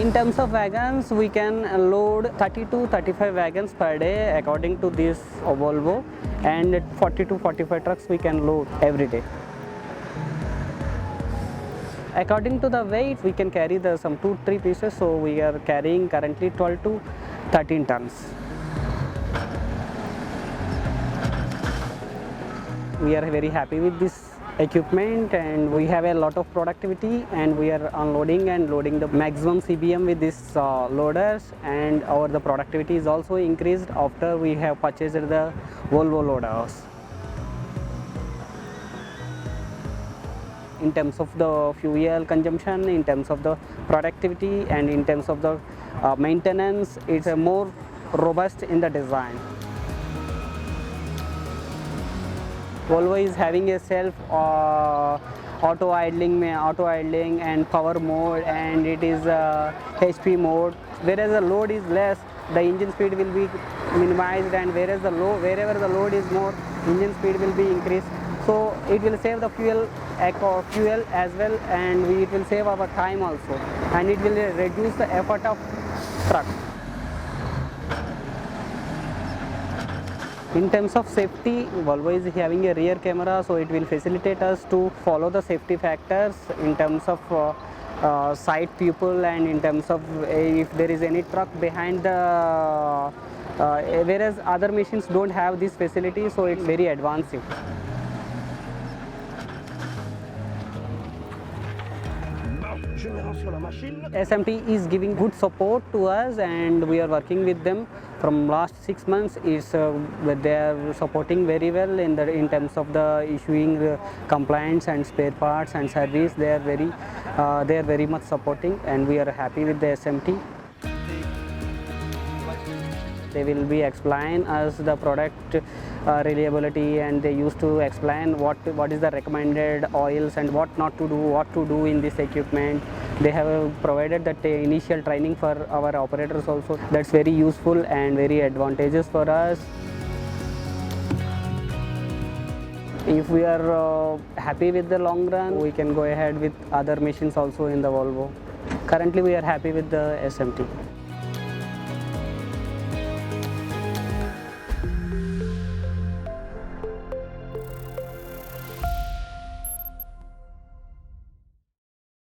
In terms of wagons, we can load 30 to 35 wagons per day according to this Volvo, and 40 to 45 trucks we can load every day. According to the weight, we can carry some 2-3 pieces, so we are carrying currently 12 to 13 tons. We are very happy with this equipment, and we have a lot of productivity, and we are unloading and loading the maximum CBM with these loaders, and the productivity is also increased after we have purchased the Volvo loaders. In terms of the fuel consumption, in terms of the productivity, and in terms of the maintenance, it's more robust in the design. Volvo is having a self auto idling and power mode, and it is HP mode. Whereas the load is less, the engine speed will be minimized, and wherever the load is more, engine speed will be increased. So it will save the fuel as well, and it will save our time also, and it will reduce the effort of truck. In terms of safety, Volvo is having a rear camera, so it will facilitate us to follow the safety factors in terms of sight people, and in terms of if there is any truck behind the whereas other machines don't have this facility, so it's very advanced. SMT is giving good support to us, and we are working with them from last 6 months. They are supporting very well in terms of the issuing compliance and spare parts and service. They are very much supporting, and we are happy with the SMT. They will be explain us the product reliability, and they used to explain what is the recommended oils and what not to do, what to do in this equipment. They have provided that initial training for our operators also. That's very useful and very advantageous for us. If we are happy with the long run, we can go ahead with other machines also in the Volvo. Currently we are happy with the SMT.